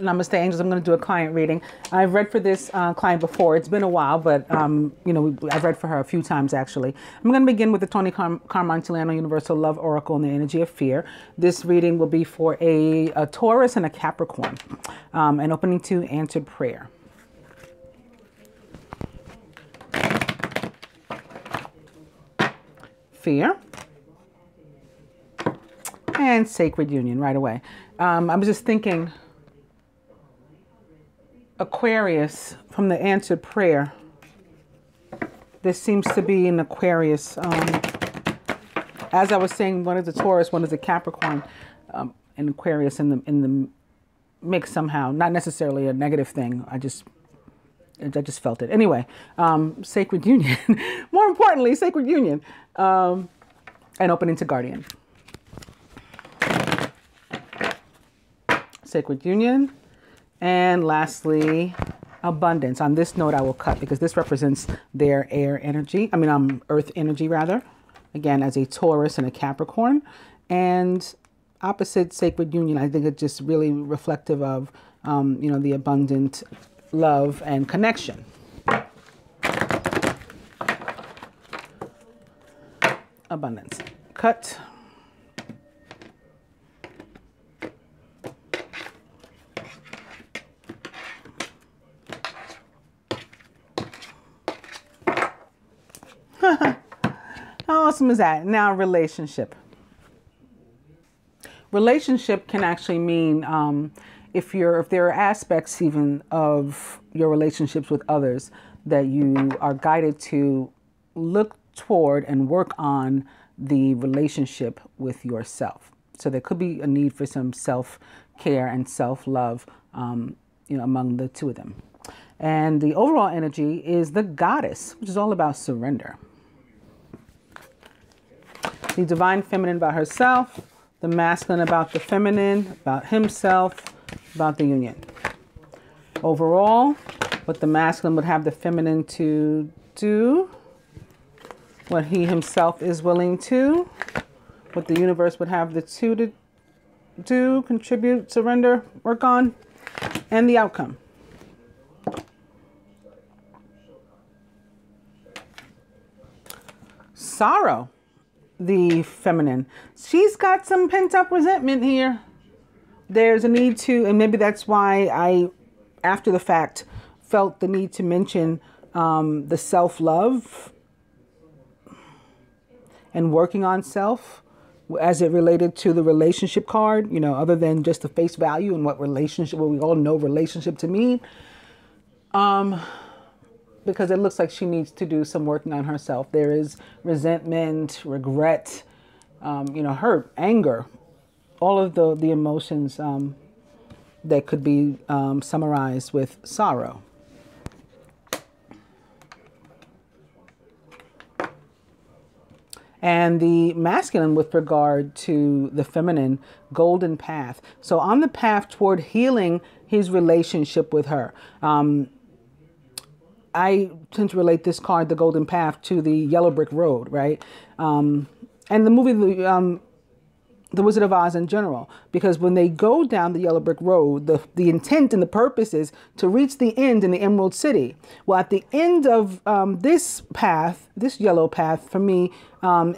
Namaste, angels. I'm going to do a client reading. I've read for this client before. It's been a while, but you know, I've read for her a few times actually. I'm going to begin with the Tony Carmontiliano Universal Love Oracle and the Energy of Fear. This reading will be for a Taurus and a Capricorn, and opening to answered prayer. Fear and sacred union right away. I was just thinking, Aquarius, from the answered prayer. This seems to be an Aquarius. As I was saying, one is a Taurus, one is a Capricorn, and Aquarius in the mix somehow. Not necessarily a negative thing. I just felt it. Anyway, sacred union. More importantly, sacred union, and opening to guardian. Sacred union. And lastly, abundance. On this note, I will cut because this represents their air energy. I mean, earth energy rather. Again, as a Taurus and a Capricorn. And opposite sacred union, I think it's just really reflective of, you know, the abundant love and connection. Abundance. Cut. How awesome is that? Now, relationship. Relationship can actually mean if there are aspects even of your relationships with others that you are guided to look toward and work on the relationship with yourself. So there could be a need for some self-care and self-love, you know, among the two of them. And the overall energy is the goddess, which is all about surrender. The divine feminine about herself, the masculine about the feminine, about himself, about the union. Overall, what the masculine would have the feminine to do, what he himself is willing to, what the universe would have the two to do, contribute, surrender, work on, and the outcome. Sorrow. The feminine. She's got some pent-up resentment here. There's a need to, and maybe that's why I, after the fact, felt the need to mention the self-love and working on self as it related to the relationship card, you know, other than just the face value and what relationship, what we all know relationship to mean. Because it looks like she needs to do some working on herself. There is resentment, regret, you know, hurt, anger, all of the emotions that could be summarized with sorrow. And the masculine with regard to the feminine, golden path. So on the path toward healing his relationship with her. I tend to relate this card, the Golden Path, to the Yellow Brick Road, right? And the movie, The Wizard of Oz in general, because when they go down the Yellow Brick Road, the intent and the purpose is to reach the end in the Emerald City. Well, at the end of this path, this yellow path for me,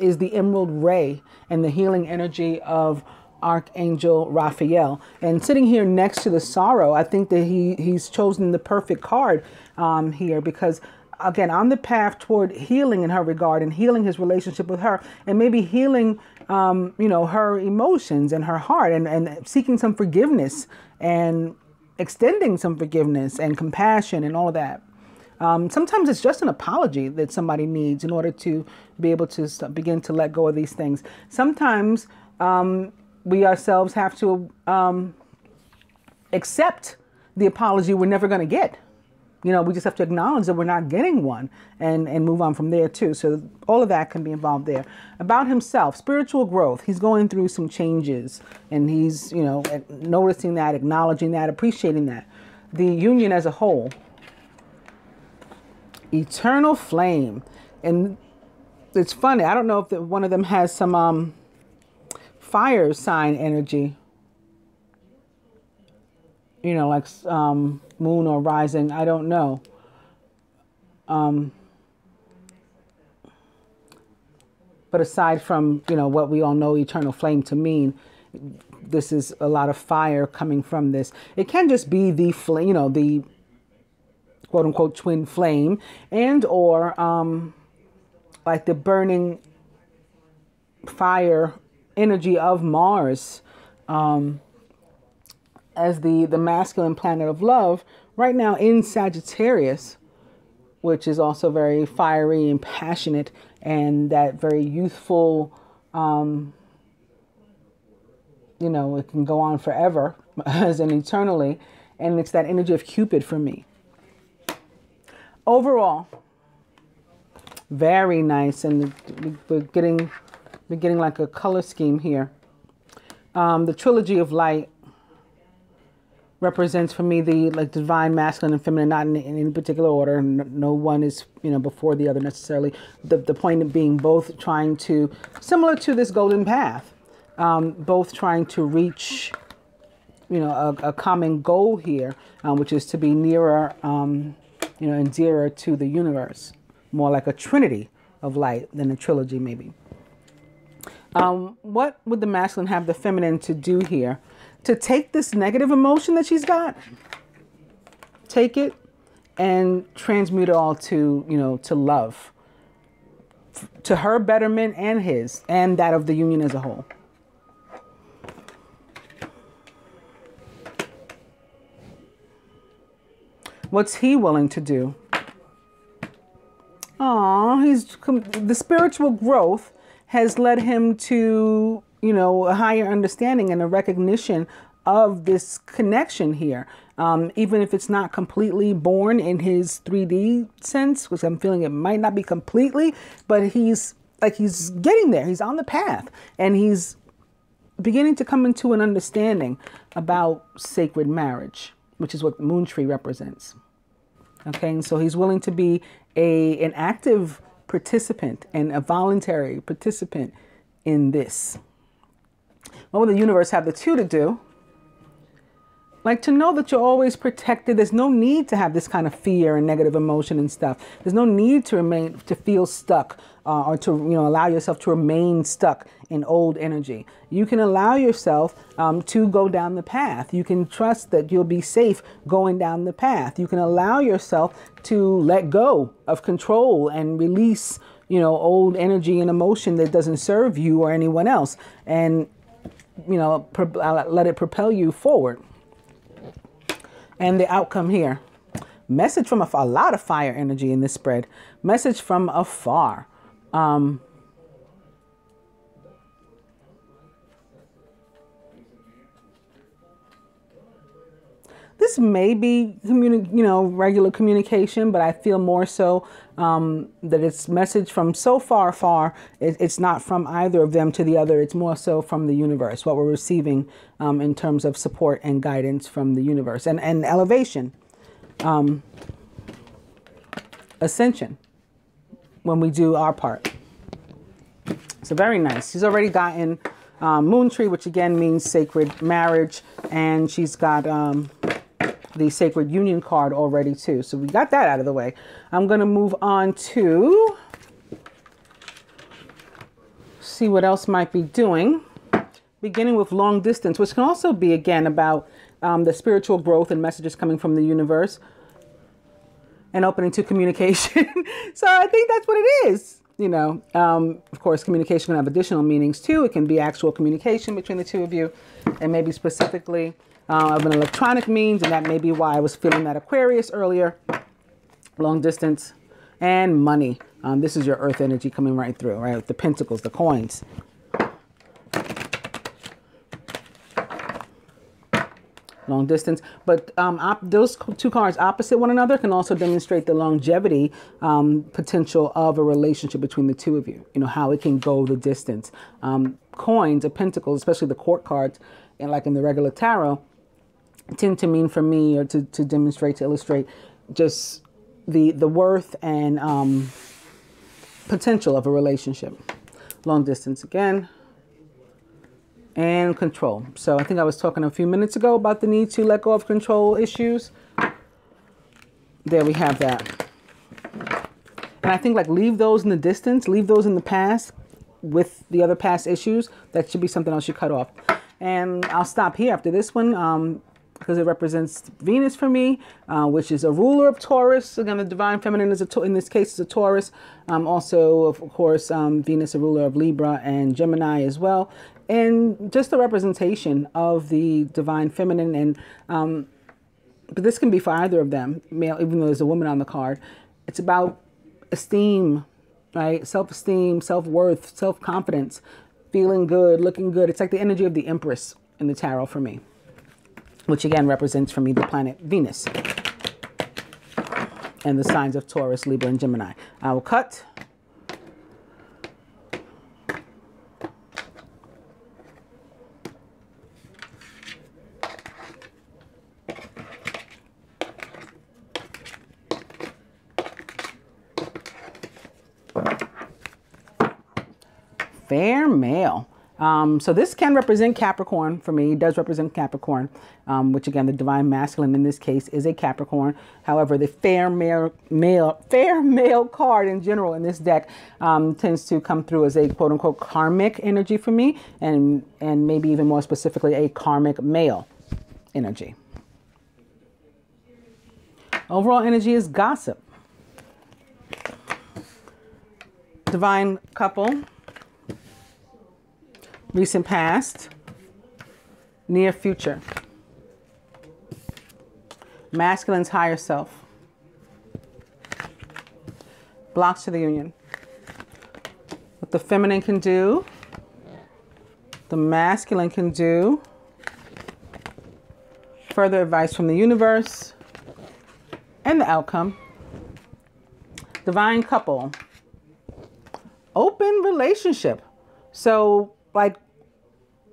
is the Emerald Ray and the healing energy of Archangel Raphael. And sitting here next to the sorrow, I think that he's chosen the perfect card here because, again, on the path toward healing in her regard and healing his relationship with her and maybe healing, you know, her emotions and her heart and seeking some forgiveness and extending some forgiveness and compassion and all of that. Sometimes it's just an apology that somebody needs in order to be able to begin to let go of these things. Sometimes we ourselves have to accept the apology we're never going to get. You know, we just have to acknowledge that we're not getting one and move on from there too. So all of that can be involved there. About himself, spiritual growth. He's going through some changes and he's, you know, noticing that, acknowledging that, appreciating that. The union as a whole. Eternal flame. And it's funny. I don't know if one of them has some fire sign energy. you know, like moon or rising. I don't know. But aside from, you know, what we all know eternal flame to mean, this is a lot of fire coming from this. It can just be the flame, you know, the quote unquote twin flame, and or like the burning fire energy of Mars as the masculine planet of love right now in Sagittarius, which is also very fiery and passionate, and that very youthful, you know, it can go on forever as in eternally. And it's that energy of Cupid for me. Overall, very nice. And we're getting like a color scheme here. The trilogy of light represents for me the like divine masculine and feminine, not in any particular order. No one is, you know, before the other necessarily. The point of being both trying to, similar to this golden path, both trying to reach, you know, a common goal here, which is to be nearer, you know, and dearer to the universe, more like a trinity of light than a trilogy maybe. What would the masculine have the feminine to do here? To take this negative emotion that she's got, take it and transmute it all to, you know, to love, to her betterment and his, and that of the union as a whole. What's he willing to do? The spiritual growth has led him to, you know, a higher understanding and a recognition of this connection here. Even if it's not completely born in his 3D sense, which I'm feeling it might not be completely, but he's getting there. He's on the path, and he's beginning to come into an understanding about sacred marriage, which is what the moon tree represents. Okay, and so he's willing to be an active participant and a voluntary participant in this. What will the universe have the two to do? Like to know that you're always protected. There's no need to have this kind of fear and negative emotion and stuff. There's no need to feel stuck or to, you know, allow yourself to remain stuck in old energy. You can allow yourself to go down the path. You can trust that you'll be safe going down the path. You can allow yourself to let go of control and release, you know, old energy and emotion that doesn't serve you or anyone else, and, you know, let it propel you forward. And the outcome here, message from a lot of fire energy in this spread, message from afar. This may be, regular communication, but I feel more so that it's message from so far. It's not from either of them to the other. It's more so from the universe, what we're receiving in terms of support and guidance from the universe, and elevation, ascension, when we do our part. So very nice. She's already gotten Moon Tree, which again means sacred marriage, and she's got the Sacred Union card already too. So we got that out of the way. I'm going to move on to see what else might be doing, beginning with long distance, which can also be, again, about the spiritual growth and messages coming from the universe and opening to communication. So I think that's what it is. Of course, communication can have additional meanings too. It can be actual communication between the two of you, and maybe specifically of an electronic means, and that may be why I was feeling that Aquarius earlier. Long distance and money. This is your earth energy coming right through, right? With the pentacles, the coins. Long distance. But those two cards opposite one another can also demonstrate the longevity potential of a relationship between the two of you. How it can go the distance. Coins or pentacles, especially the court cards, and like in the regular tarot, tend to mean for me, or to demonstrate, to illustrate just the worth and potential of a relationship. Long distance again. and control. So I think I was talking a few minutes ago about the need to let go of control issues. There we have that. And I think like leave those in the distance, leave those in the past with the other past issues. That should be something else you cut off. And I'll stop here after this one because it represents Venus for me, which is a ruler of Taurus. Again, the divine feminine is in this case is a Taurus. Also, of course, Venus, a ruler of Libra and Gemini as well. And just the representation of the divine feminine. And but this can be for either of them, male, even though there's a woman on the card. It's about esteem, right? Self-esteem, self-worth, self-confidence, feeling good, looking good. It's like the energy of the Empress in the tarot for me, which again represents for me the planet Venus and the signs of Taurus, Libra, and Gemini. I will cut. Fair male. So this can represent Capricorn for me. It does represent Capricorn, which again, the divine masculine in this case is a Capricorn. However, the fair male card in general in this deck tends to come through as a quote unquote karmic energy for me, and maybe even more specifically a karmic male energy. Overall energy is gossip. Divine couple. Recent past, near future, masculine's higher self, blocks to the union. What the feminine can do, the masculine can do, further advice from the universe, and the outcome. Divine couple, open relationship. So like,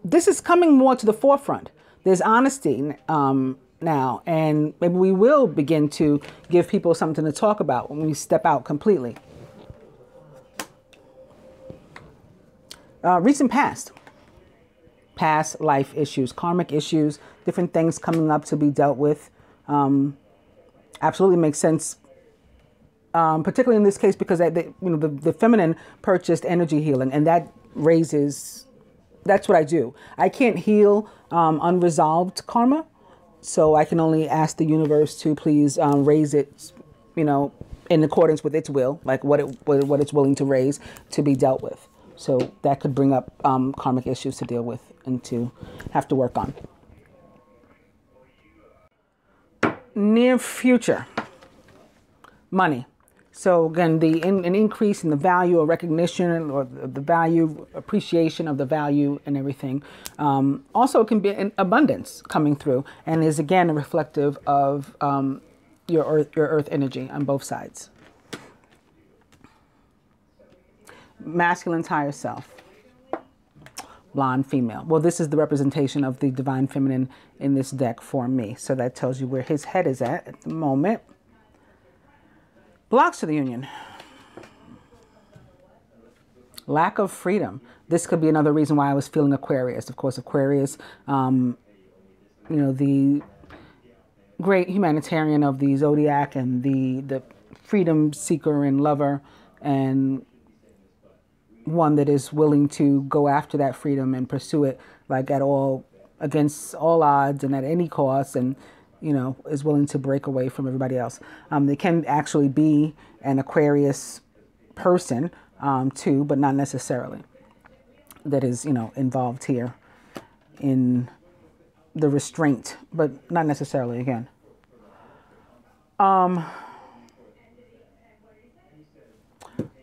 this is coming more to the forefront. There's honesty now, and maybe we will begin to give people something to talk about when we step out completely. Recent past life issues, karmic issues, different things coming up to be dealt with. Absolutely makes sense, particularly in this case because the feminine purchased energy healing, and that raises. That's what I do. I can't heal unresolved karma, so I can only ask the universe to please raise it, in accordance with its will, like what it's willing to raise to be dealt with. So that could bring up karmic issues to deal with and to have to work on. Near future, money. So again, an increase in the value or recognition or the value, appreciation of the value and everything. Also, it can be an abundance coming through and is again a reflective of your earth energy on both sides. Masculine's higher self. Blonde female. Well, this is the representation of the divine feminine in this deck for me. So that tells you where his head is at the moment. Blocks to the union. Lack of freedom. This could be another reason why I was feeling Aquarius. Of course, Aquarius, the great humanitarian of the zodiac and the freedom seeker and lover, and one that is willing to go after that freedom and pursue it like against all odds and at any cost, and is willing to break away from everybody else. They can actually be an Aquarius person too, but not necessarily. That is, involved here in the restraint, but not necessarily again.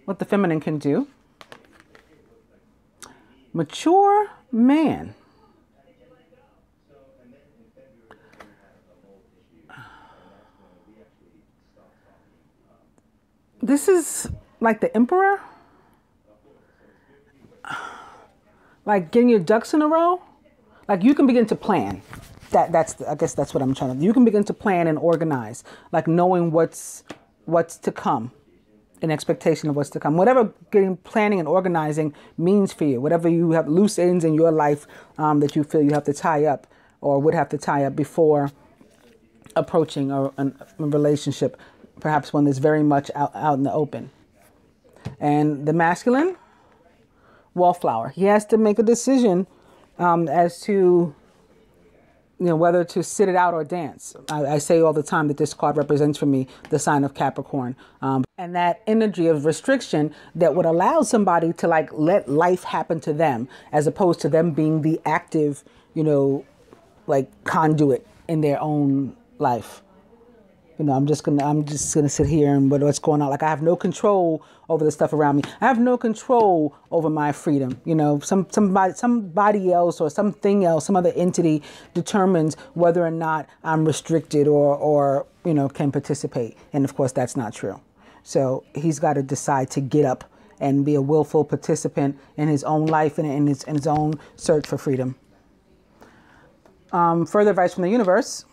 What the feminine can do. Mature man. This is like the emperor, like getting your ducks in a row. Like you can begin to plan. I guess that's what I'm trying to do. You can begin to plan and organize, like knowing what's to come an expectation of what's to come. Whatever getting planning and organizing means for you, whatever you have loose ends in your life that you feel you have to tie up or would have to tie up before approaching a relationship, perhaps one that's very much out in the open. And the masculine, wallflower. He has to make a decision as to whether to sit it out or dance. I say all the time that this card represents for me the sign of Capricorn. And that energy of restriction that would allow somebody to like let life happen to them as opposed to them being the active, like conduit in their own life. I'm just gonna sit here and what's going on. Like I have no control over the stuff around me. I have no control over my freedom. Somebody else or something else, some other entity determines whether or not I'm restricted or can participate. And of course, that's not true. So he's got to decide to get up and be a willful participant in his own life and in his own search for freedom. Further advice from the universe.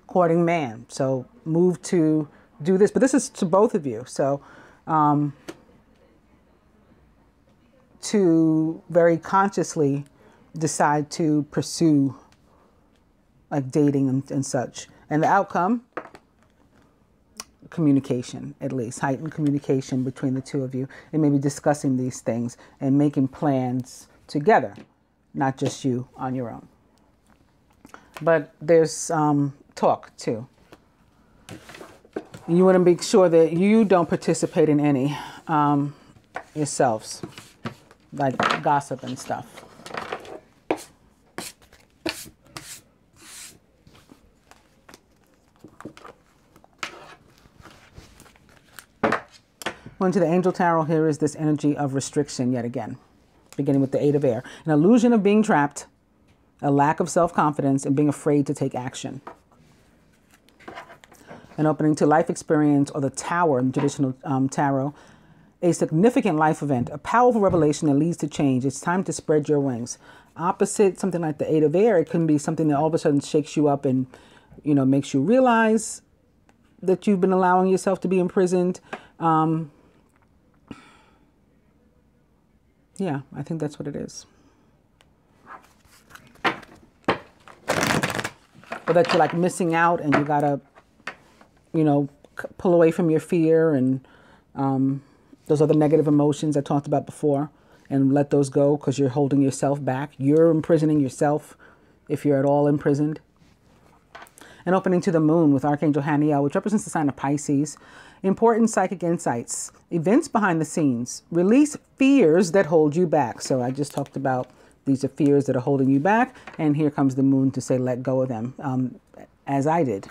Courting man. So move to do this, but this is to both of you. So to very consciously decide to pursue like dating and such. And the outcome, communication, at least heightened communication between the two of you, and maybe discussing these things and making plans together, not just you on your own. But there's talk too. You want to make sure that you don't participate in any yourselves, like gossip and stuff. Going to the Angel Tarot, here is this energy of restriction yet again, beginning with the Eight of Air. An illusion of being trapped, a lack of self-confidence, and being afraid to take action. An opening to life experience, or the Tower in traditional tarot, a significant life event, a powerful revelation that leads to change. It's time to spread your wings. Opposite something like the Eight of Air, it can be something that all of a sudden shakes you up and, makes you realize that you've been allowing yourself to be imprisoned. Yeah, I think that's what it is. Or that you're like missing out and you gotta, pull away from your fear and those other negative emotions I talked about before and let those go because you're holding yourself back. You're imprisoning yourself if you're at all imprisoned. An opening to the moon with Archangel Haniel, which represents the sign of Pisces. Important psychic insights, events behind the scenes, release fears that hold you back. So I just talked about these are fears that are holding you back. And here comes the moon to say, let go of them, as I did.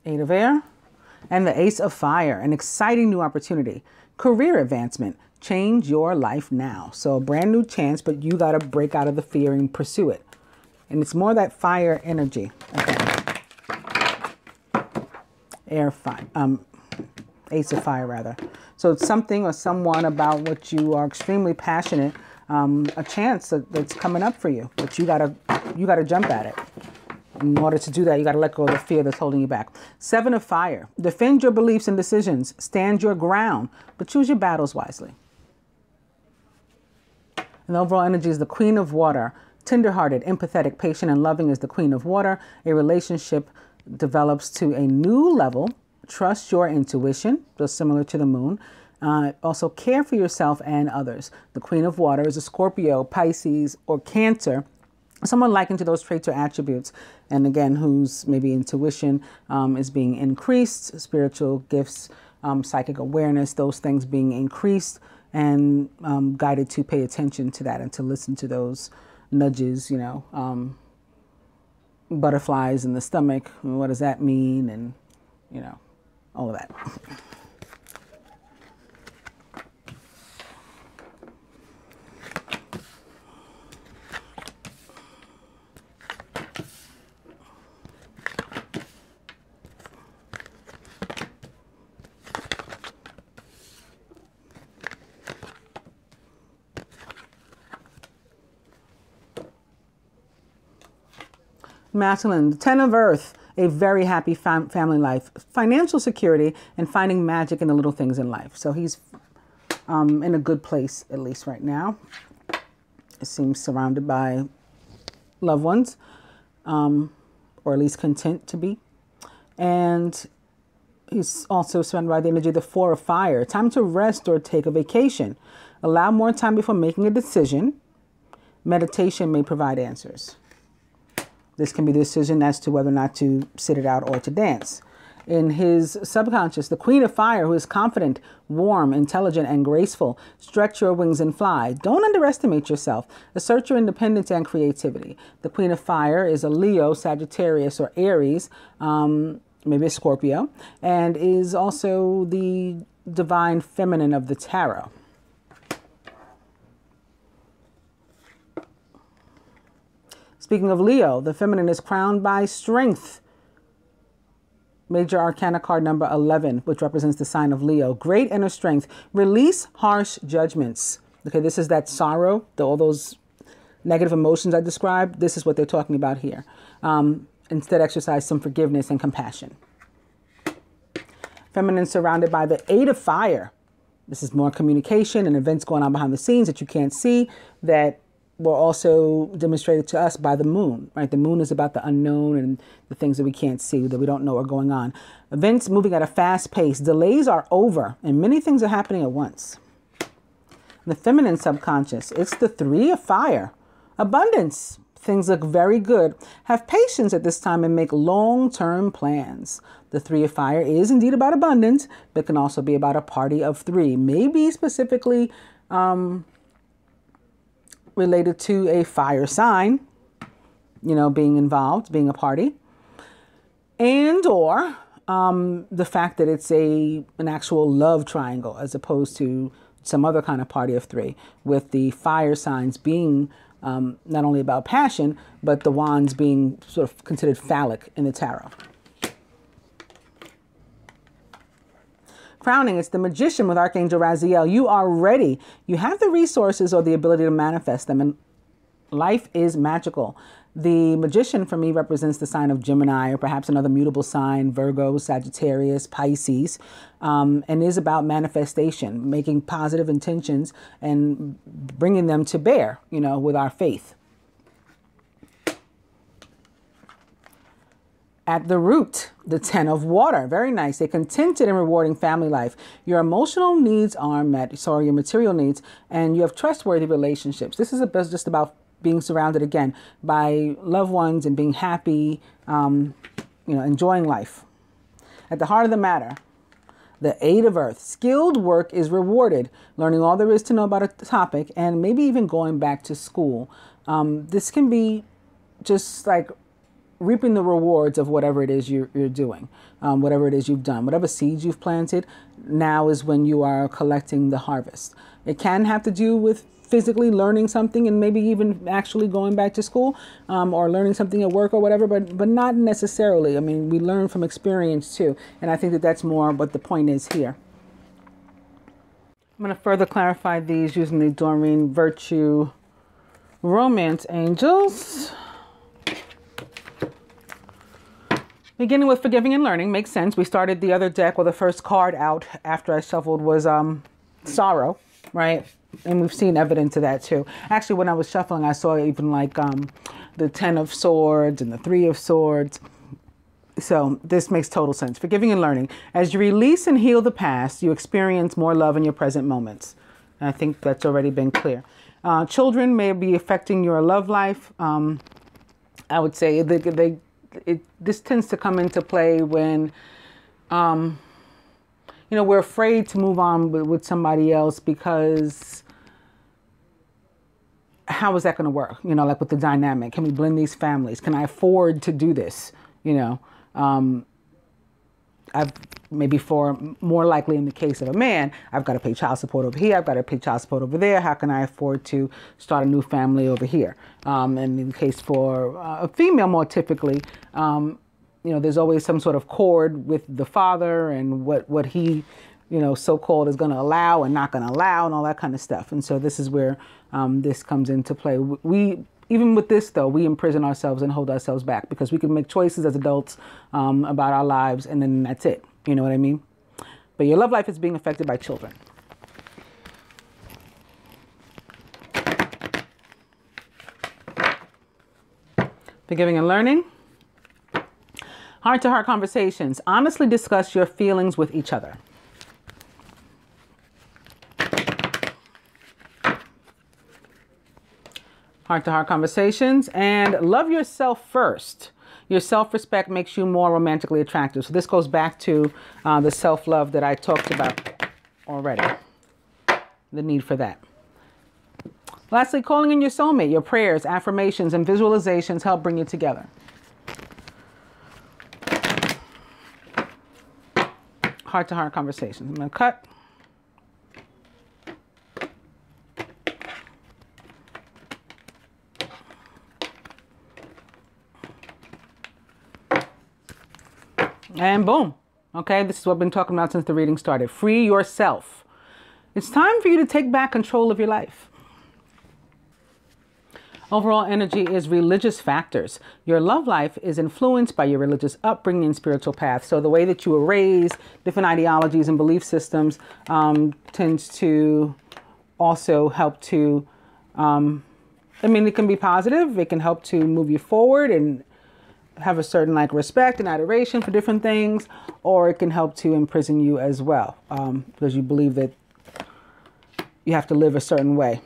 Eight of Air and the Ace of Fire, an exciting new opportunity, career advancement, change your life now. So a brand new chance, but you got to break out of the fear and pursue it. And it's more that fire energy. Okay. Ace of Fire rather. So it's something or someone about what you are extremely passionate, a chance that's coming up for you, but you gotta jump at it. In order to do that, you got to let go of the fear that's holding you back. Seven of Fire. Defend your beliefs and decisions. Stand your ground, but choose your battles wisely. And the overall energy is the Queen of Water. Tenderhearted, empathetic, patient, and loving is the Queen of Water. A relationship develops to a new level. Trust your intuition, just similar to the moon. Also care for yourself and others. The Queen of Water is a Scorpio, Pisces, or Cancer. Someone likened to those traits or attributes, and again, whose maybe intuition is being increased, spiritual gifts, psychic awareness, those things being increased, and guided to pay attention to that and to listen to those nudges, butterflies in the stomach, what does that mean, and, all of that. Masculine, the Ten of Earth, a very happy family life, financial security, and finding magic in the little things in life. So he's in a good place, at least right now. It seems surrounded by loved ones, or at least content to be. And he's also surrounded by the energy of the Four of Fire. Time to rest or take a vacation. Allow more time before making a decision. Meditation may provide answers. This can be the decision as to whether or not to sit it out or to dance. In his subconscious, the Queen of Fire, who is confident, warm, intelligent, and graceful. Stretch your wings and fly. Don't underestimate yourself. Assert your independence and creativity. The Queen of Fire is a Leo, Sagittarius, or Aries, maybe a Scorpio, and is also the divine feminine of the tarot. Speaking of Leo, the feminine is crowned by strength. Major Arcana card number 11, which represents the sign of Leo. Great inner strength. Release harsh judgments. Okay, this is that sorrow, all those negative emotions I described. This is what they're talking about here. Instead, exercise some forgiveness and compassion. Feminine surrounded by the Eight of Fire. This is more communication and events going on behind the scenes that you can't see, that were also demonstrated to us by the moon, right? The moon is about the unknown and the things that we can't see, that we don't know are going on. Events moving at a fast pace. Delays are over and many things are happening at once. The feminine subconscious, it's the Three of Fire. Abundance. Things look very good. Have patience at this time and make long-term plans. The Three of Fire is indeed about abundance, but can also be about a party of three. Maybe specifically related to a fire sign, you know, being involved, being a party. And or the fact that it's an actual love triangle as opposed to some other kind of party of three, with the fire signs being not only about passion, but the wands being sort of considered phallic in the tarot. Crowning, it's the Magician with Archangel Raziel. You are ready. You have the resources or the ability to manifest them, and life is magical. The Magician for me represents the sign of Gemini, or perhaps another mutable sign, Virgo, Sagittarius, Pisces, and is about manifestation, making positive intentions and bringing them to bear, you know, with our faith. At the root, the Ten of Water. Very nice. A contented and rewarding family life. Your emotional needs are met, sorry, your material needs, and you have trustworthy relationships. This is just about being surrounded, again, by loved ones and being happy, you know, enjoying life. At the heart of the matter, the Eight of Earth. Skilled work is rewarded. Learning all there is to know about a topic and maybe even going back to school. This can be just like reaping the rewards of whatever it is you're doing, whatever it is you've done, whatever seeds you've planted. Now is when you are collecting the harvest. It can have to do with physically learning something and maybe even actually going back to school, or learning something at work or whatever, but not necessarily. I mean, we learn from experience too. And I think that that's more what the point is here. I'm going to further clarify these using the Doreen Virtue Romance Angels. Beginning with forgiving and learning makes sense. We started the other deck, or the first card out after I shuffled was sorrow, right? And we've seen evidence of that too. Actually, when I was shuffling, I saw even like the Ten of Swords and the Three of Swords. So this makes total sense. Forgiving and learning. As you release and heal the past, you experience more love in your present moments. And I think that's already been clear. Children may be affecting your love life. I would say this tends to come into play when, you know, we're afraid to move on with somebody else because how is that going to work? You know, like with the dynamic, can we blend these families? Can I afford to do this? You know, maybe for more likely in the case of a man, I've got to pay child support over here. I've got to pay child support over there. How can I afford to start a new family over here? And in the case for a female, more typically, you know, there's always some sort of cord with the father and what he, you know, so-called is going to allow and not going to allow and all that kind of stuff. And so this is where this comes into play. We even with this, though, we imprison ourselves and hold ourselves back because we can make choices as adults about our lives, and then that's it. You know what I mean? But your love life is being affected by children. Forgiving and learning. Heart-to-heart conversations. Honestly discuss your feelings with each other. Heart-to-heart conversations. And love yourself first. Your self-respect makes you more romantically attractive. So this goes back to the self-love that I talked about already. The need for that. Lastly, calling in your soulmate. Your prayers, affirmations, and visualizations help bring you together. Heart-to-heart conversations. I'm going to cut. And boom. Okay, this is what I've been talking about since the reading started. Free yourself. It's time for you to take back control of your life. Overall energy is religious factors. Your love life is influenced by your religious upbringing and spiritual path. So the way that you were raised, different ideologies and belief systems tends to also help to, it can be positive. It can help to move you forward and have a certain respect and adoration for different things, or it can help to imprison you as well because you believe that you have to live a certain way.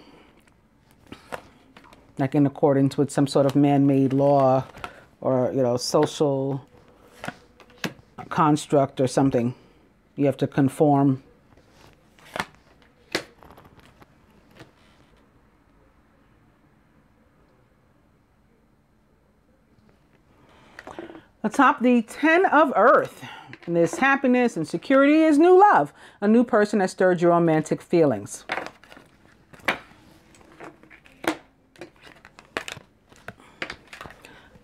Like in accordance with some sort of man-made law or, social construct or something. You have to conform. Atop the 10 of Earth, this happiness and security is new love. A new person has stirred your romantic feelings.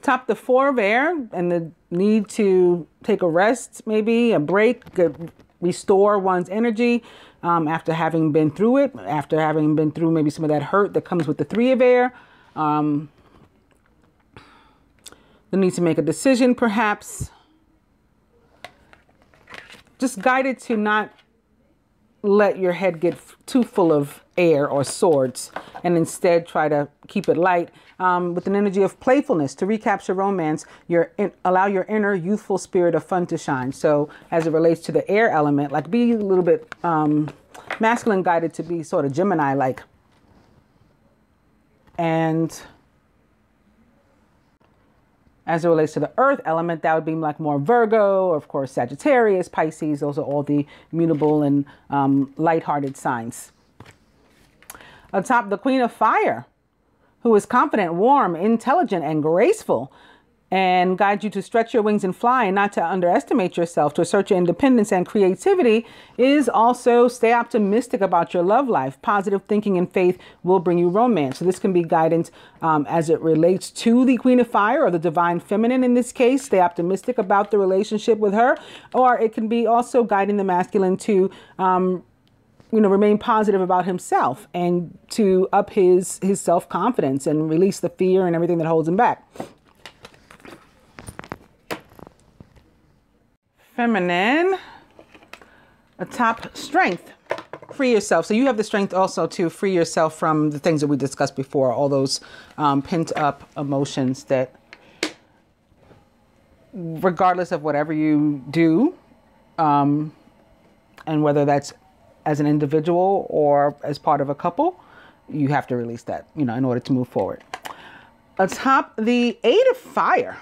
Top the 4 of Air and the need to take a rest, maybe a break, restore one's energy after having been through it, after having been through maybe some of that hurt that comes with the 3 of Air. The need to make a decision, perhaps. Just guided to not let your head get too full of air or swords, and instead try to keep it light with an energy of playfulness to recapture romance. Allow your inner youthful spirit of fun to shine. So as it relates to the air element, be a little bit masculine, guided to be sort of Gemini-like. And as it relates to the earth element, that would be more Virgo, or of course Sagittarius, Pisces. Those are all the mutable and lighthearted signs. Atop the Queen of Fire, who is confident, warm, intelligent, and graceful, and guides you to stretch your wings and fly and not to underestimate yourself, to assert your independence and creativity, is also stay optimistic about your love life. Positive thinking and faith will bring you romance. So this can be guidance as it relates to the Queen of Fire, or the divine feminine in this case. Stay optimistic about the relationship with her. Or it can be also guiding the masculine to remain positive about himself and to up his self-confidence and release the fear and everything that holds him back. Feminine, atop strength. Free yourself. So you have the strength also to free yourself from the things that we discussed before, all those pent up emotions that, regardless of whatever you do, and whether that's as an individual or as part of a couple, you have to release that, in order to move forward. Atop the 8 of Fire.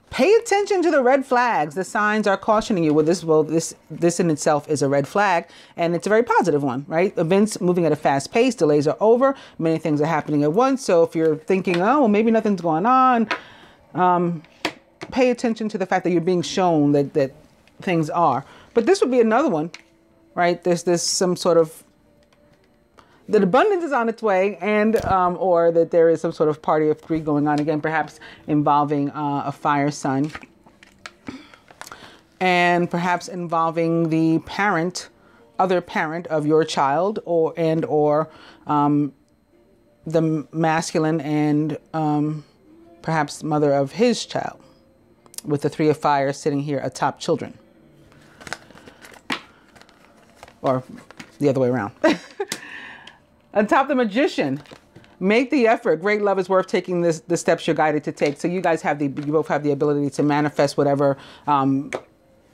Pay attention to the red flags. The signs are cautioning you. This in itself is a red flag, and it's a very positive one, right? Events moving at a fast pace. Delays are over. Many things are happening at once. So if you're thinking, oh, well, maybe nothing's going on, pay attention to the fact that you're being shown that things are. But this would be another one, right? There's some sort of, that abundance is on its way, and or that there is some sort of party of 3 going on again, perhaps involving a fire sign, and perhaps involving the other parent of your child, or the masculine and perhaps mother of his child, with the Three of Fire sitting here atop children. Or the other way around. Atop the Magician. Make the effort. Great love is worth taking the steps you're guided to take. So you guys you both have the ability to manifest whatever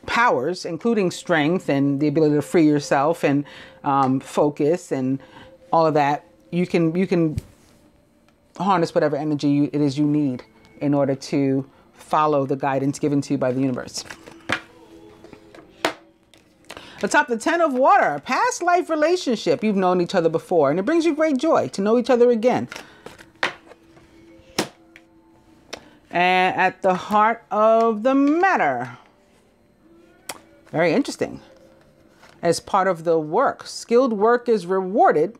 powers, including strength and the ability to free yourself and focus and all of that. You can harness whatever energy it is you need in order to follow the guidance given to you by the universe. Atop the Ten of Water, past life relationship. You've known each other before, and it brings you great joy to know each other again. And at the heart of the matter, very interesting. As part of the work, skilled work is rewarded,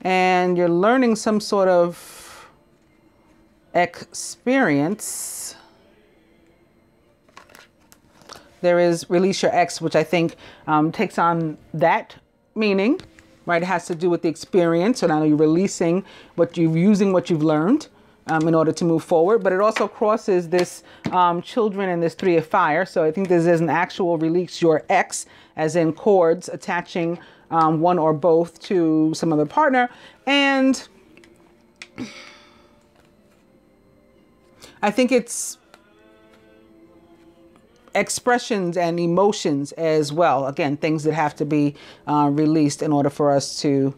and you're learning some sort of experience. There is release your ex, which I think takes on that meaning, right? It has to do with the experience. So now you're releasing using what you've learned in order to move forward. But it also crosses this children and this Three of Fire. So I think this is an actual release your ex, as in cords attaching one or both to some other partner. And I think it's expressions and emotions as well. Again, things that have to be released in order for us to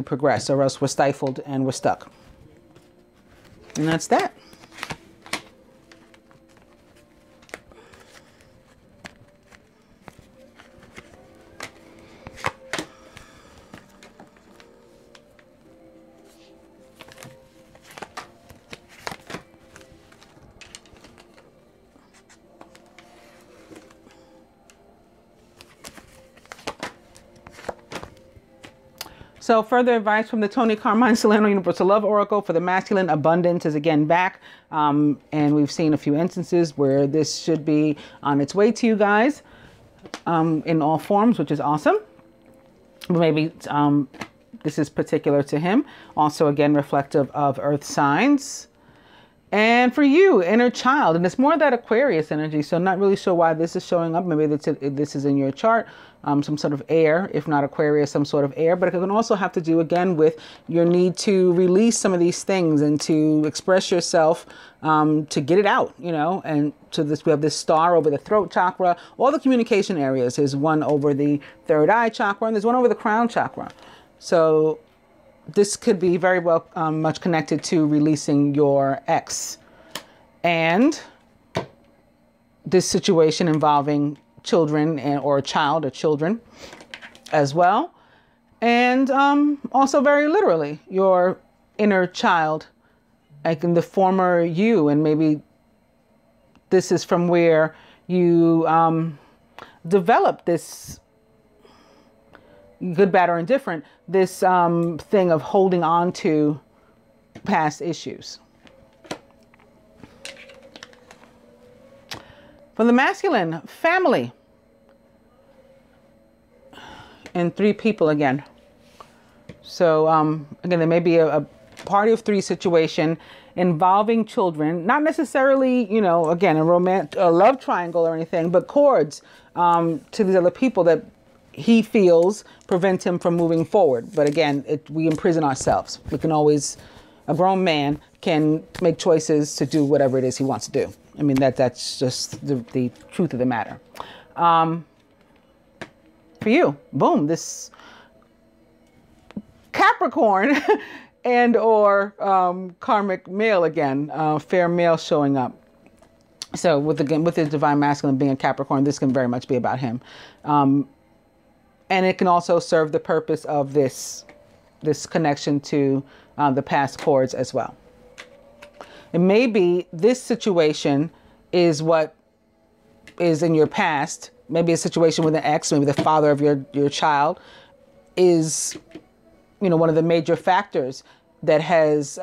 progress, or else we're stifled and we're stuck. And that's that. So further advice from the Tony Carmine Solano Universal Love Oracle for the masculine. Abundance is again back. And we've seen a few instances where this should be on its way to you guys in all forms, which is awesome. But maybe this is particular to him. Also, again, reflective of earth signs. And for you, inner child. And it's more of that Aquarius energy. So I'm not really sure why this is showing up. Maybe this is in your chart. Some sort of air, if not Aquarius, some sort of air. But it can also have to do, again, with your need to release some of these things and to express yourself, to get it out, you know. And so we have this star over the throat chakra. All the communication areas. There's one over the third eye chakra, and there's one over the crown chakra. So this could be very well much connected to releasing your ex. And this situation involving children or a child or children as well. And also very literally your inner child, like in the former you. And maybe this is from where you developed this, good, bad, or indifferent, this thing of holding on to past issues. For the masculine, family. And 3 people again. So again, there may be a party of 3 situation involving children, not necessarily, you know, again, a love triangle or anything, but cords to these other people that he feels prevent him from moving forward. But again, we imprison ourselves. We can always, a grown man can make choices to do whatever it is he wants to do. I mean, that's just the truth of the matter. For you, boom, this Capricorn and or karmic male again, fair male showing up. So with his divine masculine being a Capricorn, this can very much be about him. And it can also serve the purpose of this connection to the past cords as well. It may be this situation is what is in your past. Maybe a situation with an ex, maybe the father of your child is, you know, one of the major factors that has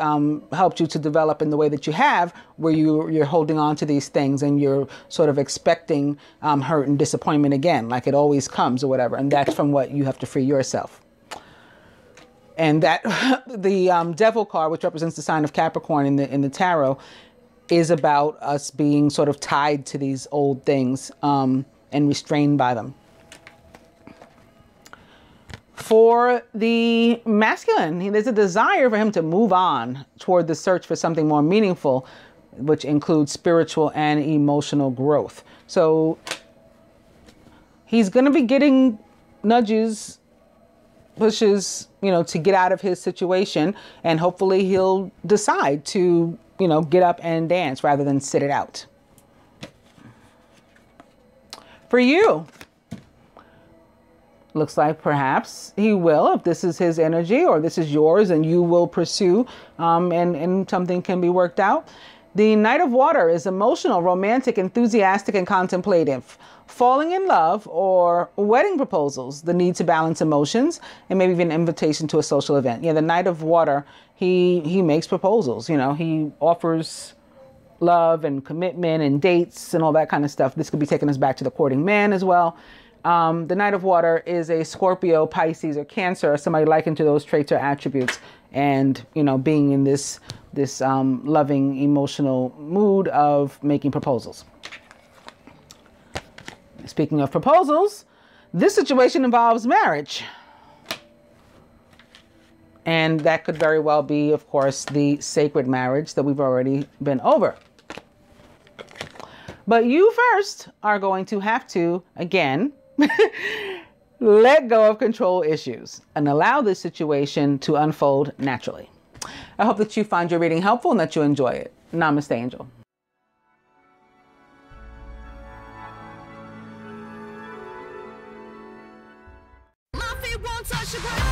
helped you to develop in the way that you have, where you're holding on to these things and you're sort of expecting hurt and disappointment again, like it always comes or whatever. And that's from what you have to free yourself. And that the devil card, which represents the sign of Capricorn in the tarot, is about us being sort of tied to these old things and restrained by them. For the masculine, there's a desire for him to move on toward the search for something more meaningful, which includes spiritual and emotional growth. So he's going to be getting nudges, pushes, you know, to get out of his situation, and hopefully he'll decide to, you know, get up and dance rather than sit it out. For you, looks like perhaps he will, if this is his energy or this is yours, and you will pursue and something can be worked out. The Knight of Water is emotional, romantic, enthusiastic, and contemplative. Falling in love or wedding proposals, the need to balance emotions, and maybe even an invitation to a social event. Yeah, the Knight of Water, he makes proposals, you know, he offers love and commitment and dates and all that kind of stuff. This could be taking us back to the courting man as well. The Knight of Water is a Scorpio, Pisces, or Cancer, or somebody likened to those traits or attributes, and, you know, being in this loving, emotional mood of making proposals. Speaking of proposals, this situation involves marriage. And that could very well be, of course, the sacred marriage that we've already been over. But you first are going to have to, again, let go of control issues and allow this situation to unfold naturally. I hope that you find your reading helpful and that you enjoy it. Namaste, Angel. My feet won't touch the ground.